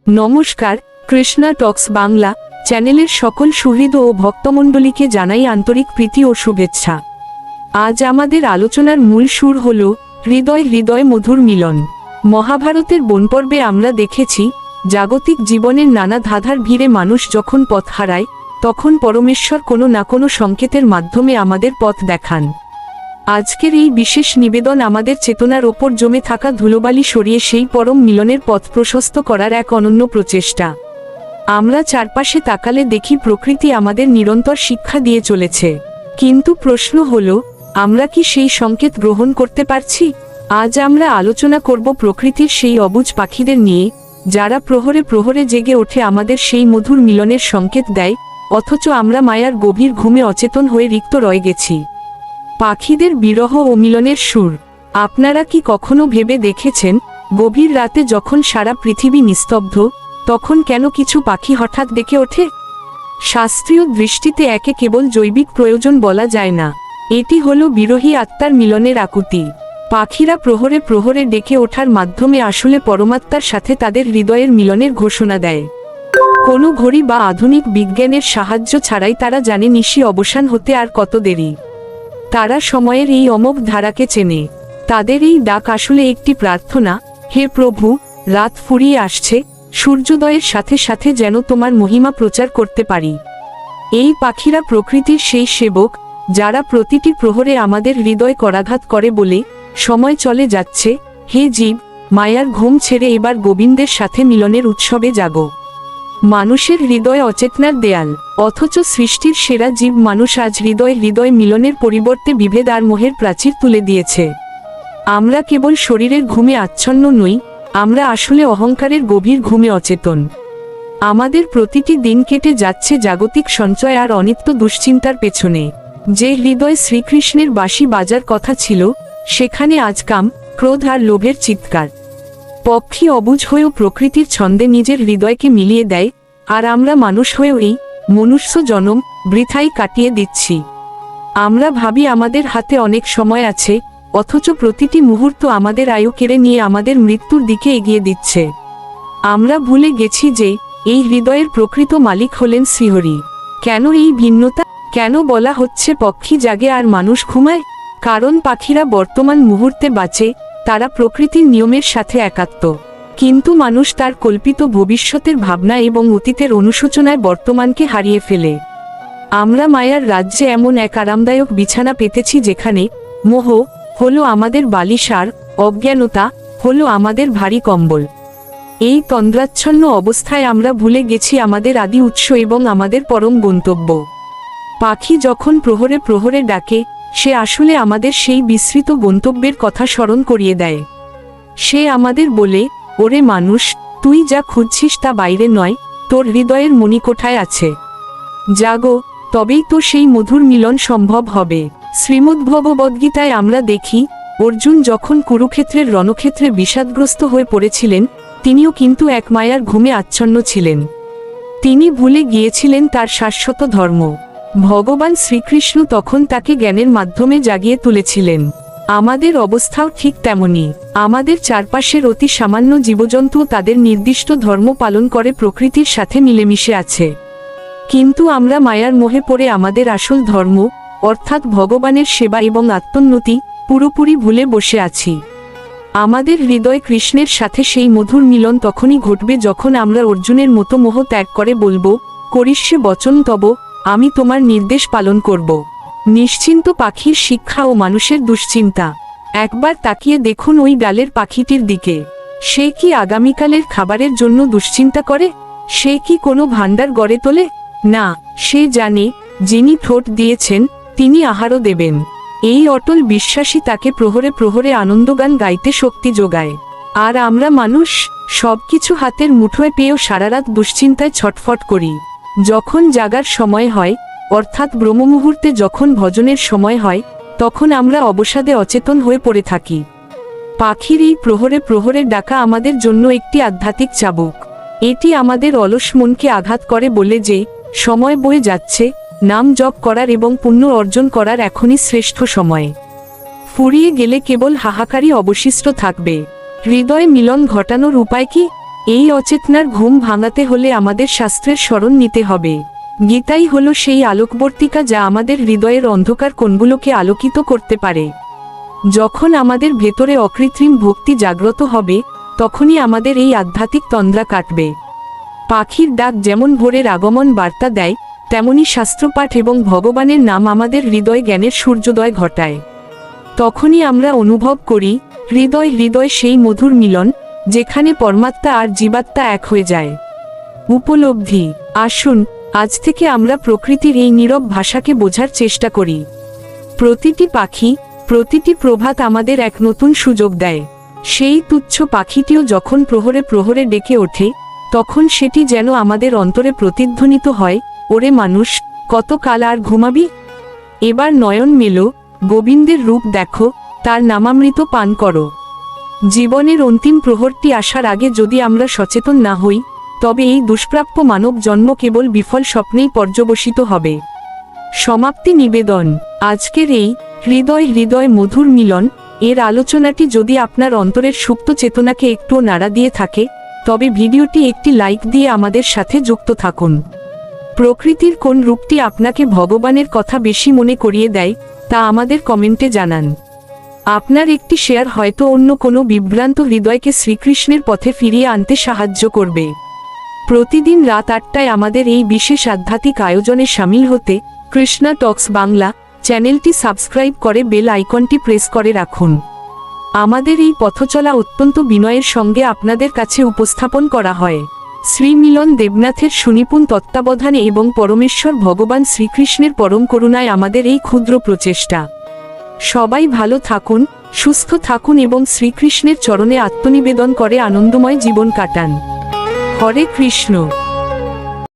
নমস্কার, কৃষ্ণা টক্স বাংলা চ্যানেলের সকল সুহৃদ ও ভক্তমণ্ডলীকে জানাই আন্তরিক প্রীতি ও শুভেচ্ছা। আজ আমাদের আলোচনার মূল সুর হল হৃদয় হৃদয় মধুর মিলন। মহাভারতের বনপর্বে আমরা দেখেছি, জাগতিক জীবনের নানা ধাঁধার ভিড়ে মানুষ যখন পথ হারায়, তখন পরমেশ্বর কোনো না কোনো সংকেতের মাধ্যমে আমাদের পথ দেখান। আজকের এই বিশেষ নিবেদন আমাদের চেতনার ওপর জমে থাকা ধুলোবালি সরিয়ে সেই পরম মিলনের পথ প্রশস্ত করার এক অনন্য প্রচেষ্টা। আমরা চারপাশে তাকালে দেখি প্রকৃতি আমাদের নিরন্তর শিক্ষা দিয়ে চলেছে, কিন্তু প্রশ্ন হলো, আমরা কি সেই সংকেত গ্রহণ করতে পারছি? আজ আমরা আলোচনা করব প্রকৃতির সেই অবুঝ পাখিদের নিয়ে, যারা প্রহরে প্রহরে জেগে ওঠে আমাদের সেই মধুর মিলনের সংকেত দেয়, অথচ আমরা মায়ার গভীর ঘুমে অচেতন হয়ে রিক্ত রয়ে গেছি। পাখিদের বিরহ ও মিলনের সুর। আপনারা কি কখনো ভেবে দেখেছেন, গভীর রাতে যখন সারা পৃথিবী নিস্তব্ধ, তখন কেন কিছু পাখি হঠাৎ ডেকে ওঠে? শাস্ত্রীয় দৃষ্টিতে একে কেবল জৈবিক প্রয়োজন বলা যায় না, এটি হলো বিরহী আত্মার মিলনের আকুতি। পাখিরা প্রহরে প্রহরে ডেকে ওঠার মাধ্যমে আসলে পরমাত্মার সাথে তাদের হৃদয়ের মিলনের ঘোষণা দেয়। কোনো ঘড়ি বা আধুনিক বিজ্ঞানের সাহায্য ছাড়াই তারা জানে নিশি অবসান হতে আর কত দেরি। তারা সময়ের এই অমোঘ ধারাকে চেনে। তাদের এই ডাক আসলে একটি প্রার্থনা, হে প্রভু, রাত ফুরিয়ে আসছে, সূর্যোদয়ের সাথে সাথে যেন তোমার মহিমা প্রচার করতে পারি। এই পাখিরা প্রকৃতির সেই সেবক, যারা প্রতিটি প্রহরে আমাদের হৃদয় করাঘাত করে বলে, সময় চলে যাচ্ছে, হে জীব, মায়ার ঘুম ছেড়ে এবার গোবিন্দের সাথে মিলনের উৎসবে জাগো। মানুষের হৃদয় অচেতনার দেয়াল, অথচ সৃষ্টির সেরা জীব মানুষ আজ হৃদয় হৃদয় মিলনের পরিবর্তে বিভেদ আর মোহের প্রাচীর তুলে দিয়েছে। আমরা কেবল শরীরের ঘুমে আচ্ছন্ন নই, আমরা আসলে অহংকারের গভীর ঘুমে অচেতন। আমাদের প্রতিটি দিন কেটে যাচ্ছে জাগতিক সঞ্চয় আর অনিত্য দুশ্চিন্তার পেছনে। যে হৃদয় শ্রীকৃষ্ণের বাঁশি বাজার কথা ছিল, সেখানে আজ কাম, ক্রোধ আর লোভের চিৎকার। পক্ষী অবুঝ হয়েও প্রকৃতির ছন্দে নিজের হৃদয়কে মিলিয়ে দেয়, আর আমরা মানুষ হয়েও এই মনুষ্য জনম বৃথাই কাটিয়ে দিচ্ছি। আমরা ভাবি আমাদের হাতে অনেক সময় আছে, অথচ প্রতিটি মুহূর্ত আমাদের আয়ু কেড়ে নিয়ে আমাদের মৃত্যুর দিকে এগিয়ে দিচ্ছে। আমরা ভুলে গেছি যে, এই হৃদয়ের প্রকৃত মালিক হলেন শ্রীহরি। কেন এই ভিন্নতা? কেন বলা হচ্ছে পক্ষী জাগে আর মানুষ ঘুমায়? কারণ পাখিরা বর্তমান মুহূর্তে বাঁচে, তারা প্রকৃতির নিয়মের সাথে একাত্ম। কিন্তু মানুষ তার কল্পিত ভবিষ্যতের ভাবনা এবং অতীতের অনুশোচনায় বর্তমানকে হারিয়ে ফেলে। আমরা মায়ার রাজ্যে এমন এক আরামদায়ক বিছানা পেতেছি যেখানে মোহ হলো আমাদের বালিশ আর অজ্ঞানতা হলো আমাদের ভারী কম্বল। এই তন্দ্রাচ্ছন্ন অবস্থায় আমরা ভুলে গেছি আমাদের আদি উৎস এবং আমাদের পরম গন্তব্য। পাখি যখন প্রহরে প্রহরে ডাকে, সে আসলে আমাদের সেই বিস্মৃত গন্তব্যের কথা স্মরণ করিয়ে দেয়। সে আমাদের বলে, ওরে মানুষ, তুই যা খুঁজছিস তা বাইরে নয়, তোর হৃদয়ের মণিকোঠায় আছে। জাগো, তবেই তো সেই মধুর মিলন সম্ভব হবে। শ্রীমদ্ভগবদ্গীতায় আমরা দেখি, অর্জুন যখন কুরুক্ষেত্রের রণক্ষেত্রে বিষাদগ্রস্ত হয়ে পড়েছিলেন, তিনিও কিন্তু এক মায়ার ঘুমে আচ্ছন্ন ছিলেন। তিনি ভুলে গিয়েছিলেন তার শাশ্বত ধর্ম। ভগবান শ্রীকৃষ্ণ তখন তাকে জ্ঞানের মাধ্যমে জাগিয়ে তুলেছিলেন। আমাদের অবস্থাও ঠিক তেমনি। আমাদের চারপাশের অতি সামান্য জীবজন্তুও তাদের নির্দিষ্ট ধর্ম পালন করে প্রকৃতির সাথে মিলেমিশে আছে। কিন্তু আমরা মায়ার মোহে পড়ে আমাদের আসল ধর্ম, অর্থাৎ ভগবানের সেবা এবং আত্মোন্নতি, পুরোপুরি ভুলে বসে আছি। আমাদের হৃদয় কৃষ্ণের সাথে সেই মধুর মিলন তখনই ঘটবে যখন আমরা অর্জুনের মতো মোহ ত্যাগ করে বলবো, করিষ্যে বচন তব, আমি তোমার নির্দেশ পালন করব। নিশ্চিন্ত পাখির শিক্ষা ও মানুষের দুশ্চিন্তা। একবার তাকিয়ে দেখুন ওই ডালের পাখিটির দিকে। সে কি আগামীকালের খাবারের জন্য দুশ্চিন্তা করে? সে কি কোনো ভাণ্ডার গড়ে তোলে? না, সে জানে, যিনি ঠোঁট দিয়েছেন, তিনি আহারও দেবেন। এই অটল বিশ্বাসী তাকে প্রহরে প্রহরে আনন্দগান গাইতে শক্তি যোগায়। আর আমরা মানুষ, সবকিছু হাতের মুঠোয় পেয়েও সারারাত দুশ্চিন্তায় ছটফট করি। যখন জাগার সময় হয়, অর্থাৎ ব্রহ্মমুহূর্তে যখন ভজনের সময় হয়, তখন আমরা অবসাদে অচেতন হয়ে পড়ে থাকি। পাখির এই প্রহরে প্রহরে ডাকা আমাদের জন্য একটি আধ্যাত্মিক চাবুক। এটি আমাদের অলস মনকে আঘাত করে বলে যে, সময় বয়ে যাচ্ছে, নাম জপ করার এবং পুণ্য অর্জন করার এখনই শ্রেষ্ঠ সময়। ফুরিয়ে গেলে কেবল হাহাকারই অবশিষ্ট থাকবে। হৃদয় মিলন ঘটানোর উপায় কি? এই অচেতনার ঘুম ভাঙাতে হলে আমাদের শাস্ত্রের শরণ নিতে হবে। গীতাই হলো সেই আলোকবর্তিকা যা আমাদের হৃদয়ের অন্ধকার কোণগুলোকে আলোকিত করতে পারে। যখন আমাদের ভেতরে অকৃত্রিম ভক্তি জাগ্রত হবে, তখনই আমাদের এই আধ্যাত্মিক তন্দ্রা কাটবে। পাখির ডাক যেমন ভোরের আগমন বার্তা দেয়, তেমনি শাস্ত্রপাঠ এবং ভগবানের নাম আমাদের হৃদয় জ্ঞানের সূর্যোদয় ঘটায়। তখনই আমরা অনুভব করি হৃদয় হৃদয় সেই মধুর মিলন, যেখানে পরমাত্মা আর জীবাত্মা এক হয়ে যায়। উপলব্ধি। আসুন আজ থেকে আমরা প্রকৃতির এই নীরব ভাষাকে বোঝার চেষ্টা করি। প্রতিটি পাখি, প্রতিটি প্রভাত আমাদের এক নতুন সুযোগ দেয়। সেই তুচ্ছ পাখিটিও যখন প্রহরে প্রহরে ডেকে ওঠে, তখন সেটি যেন আমাদের অন্তরে প্রতিধ্বনিত হয়, ওরে মানুষ, কত কাল আর ঘুমাবি? এবার নয়ন মেলো, গোবিন্দের রূপ দেখো, তার নামামৃত পান করো। জীবনের অন্তিম প্রহরটি আসার আগে যদি আমরা সচেতন না হই, তবে এই দুষ্প্রাপ্য মানব জন্ম কেবল বিফল স্বপ্নেই পর্যবসিত হবে। সমাপ্তি নিবেদন। আজকের এই হৃদয় হৃদয় মধুর মিলন এর আলোচনাটি যদি আপনার অন্তরের সুপ্ত চেতনাকে একটুও নাড়া দিয়ে থাকে, তবে ভিডিওটি একটি লাইক দিয়ে আমাদের সাথে যুক্ত থাকুন। প্রকৃতির কোন রূপটি আপনাকে ভগবানের কথা বেশি মনে করিয়ে দেয়, তা আমাদের কমেন্টে জানান। আপনার একটি শেয়ার হয়তো অন্য কোনো বিভ্রান্ত হৃদয়কে শ্রীকৃষ্ণের পথে ফিরিয়ে আনতে সাহায্য করবে। প্রতিদিন রাত 8টায় আমাদের এই বিশেষ আধ্যাত্মিক আয়োজনে শামিল হতে কৃষ্ণা টক্স বাংলা চ্যানেলটি সাবস্ক্রাইব করে বেল আইকনটি প্রেস করে রাখুন। আমাদের এই পথচলা অত্যন্ত বিনয়ের সঙ্গে আপনাদের কাছে উপস্থাপন করা হয় শ্রী মিলন দেবনাথের সুনিপুণ তত্ত্বাবধানে এবং পরমেশ্বর ভগবান শ্রীকৃষ্ণের পরম করুণায় আমাদের এই ক্ষুদ্র প্রচেষ্টা। সবাই ভালো থাকুন, সুস্থ থাকুন এবং শ্রীকৃষ্ণের চরণে আত্মনিবেদন করে আনন্দময় জীবন কাটান। হরে কৃষ্ণ।